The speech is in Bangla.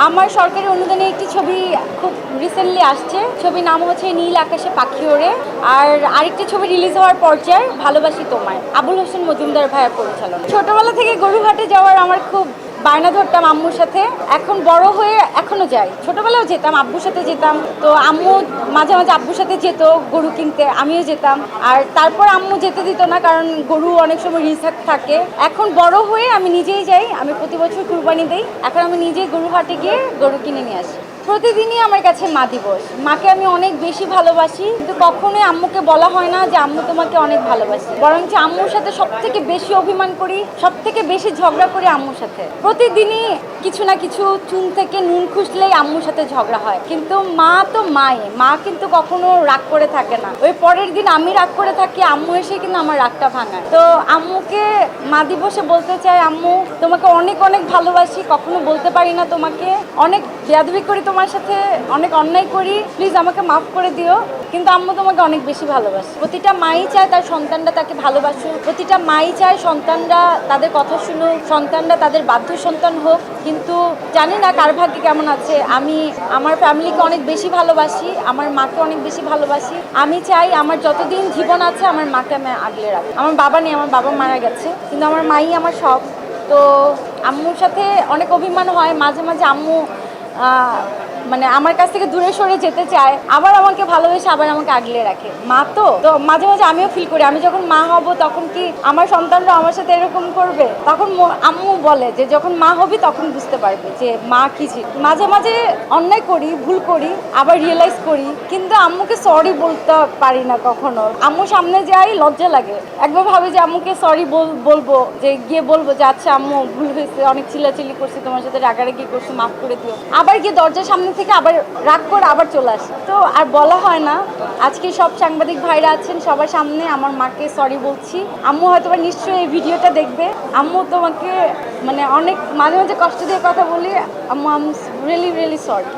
আমার সরকারি অনুদানে একটি ছবি খুব রিসেন্টলি আসছে। ছবির নাম হচ্ছে নীল আকাশে পাখি ওড়ে। আর আরেকটি ছবি রিলিজ হওয়ার পর্যায়ে ভালোবাসি তোমায়, আবুল হোসেন মজুমদার ভাইয়ের পরিচালনা। ছোটবেলা থেকে গরুহাটে যাওয়ার আমার খুব বায়না ধরতাম আম্মুর সাথে। এখন বড় হয়ে এখনো যাই, ছোটবেলাও যেতাম, আব্বুর সাথে যেতাম। তো আম্মু মাঝে মাঝে আব্বুর সাথে যেত গরু কিনতে, আমিও যেতাম। আর তারপর আম্মু যেতে দিত না, কারণ গরু অনেক সময় রিস্ক থাকে। এখন বড় হয়ে আমি নিজেই যাই, আমি প্রতি বছর কুরবানি দেই। এখন আমি নিজেই গরু হাটে গিয়ে গরু কিনে নিয়ে আসি। প্রতিদিনই আমার কাছে মা দিবস। মাকে আমি অনেক বেশি ভালোবাসি, কিন্তু কখনোই আম্মুকে বলা হয় না যে আম্মু তোমাকে অনেক ভালোবাসি। বরঞ্চ আম্মুর সাথে সব থেকে বেশি অভিমান করি, সব থেকে বেশি ঝগড়া করি আম্মুর সাথে। প্রতিদিনই কিছু না কিছু চুন থেকে নুন খুঁজলেই আম্মুর সাথে ঝগড়া হয়। কিন্তু মা তো মা কিন্তু কখনো রাগ করে থাকে না। ওই পরের দিন আমি রাগ করে থাকি, আম্মু এসে কিন্তু আমার রাগটা ভাঙায়। তো আম্মুকে মা দিবসে বলতে চাই, আম্মু তোমাকে অনেক অনেক ভালোবাসি। কখনো বলতে পারি না তোমাকে, অনেক বেয়াদবি করি তোমার সাথে, অনেক অন্যায় করি, প্লিজ আমাকে মাফ করে দিও। কিন্তু আম্মু তোমাকে অনেক বেশি ভালোবাসে। প্রতিটা মাই চায় তার সন্তানরা তাকে ভালোবাসুক, প্রতিটা মাই চায় সন্তানরা তাদের কথা শুনুক, সন্তানরা তাদের বাধ্য সন্তান হোক। কিন্তু জানি না কার ভাগ্যে কেমন আছে। আমি আমার ফ্যামিলিকে অনেক বেশি ভালোবাসি, আমার মাকে অনেক বেশি ভালোবাসি। আমি চাই আমার যতদিন জীবন আছে আমার মাকে আমি আগলে রাখি। আমার বাবা নেই, আমার বাবা মারা গেছে, কিন্তু আমার মাই আমার সব। তো আম্মুর সাথে অনেক অভিমান হয় মাঝে মাঝে। আম্মু মানে আমার কাছ থেকে দূরে সরে যেতে চায়, আবার আমাকে ভালোবেসে আবার আমাকে আগলে রাখে। মা তো মাঝে মাঝে আমিও ফিল করি আমি যখন মা হব তখন কি আমার সন্তানরা আমার সাথে এরকম করবে। তখন আম্মু বলে যে যখন মা হবি তখন বুঝতে পারবে যে মা কি ছিল। মাঝে মাঝে অন্যায় করি, ভুল করি, আবার রিয়েলাইজ করি, কিন্তু আম্মুকে সরি বলতে পারি না কখনো। আম্মুর সামনে যাই লজ্জা লাগে। একবার ভাবি যে আম্মুকে সরি বলবো, যে গিয়ে বলবো যে আচ্ছা আম্মু ভুল হয়েছে, অনেক চিল্লাচিল্লি করছি, তোমার সাথে রাগারাগি করছি, মাফ করে দিও। আবার গিয়ে দরজার সামনে থেকে আবার রাগ করে আবার চলে আসে। তো আর বলা হয় না। আজকে সব সাংবাদিক ভাইরা আছেন, সবার সামনে আমার মাকে সরি বলছি। আম্মু হয়তো নিশ্চয়ই এই ভিডিওটা দেখবে। আম্মু তোমাকে মানে অনেক মাঝে মাঝে কষ্ট দিয়ে কথা বলি। আম্মু I am really really sorry.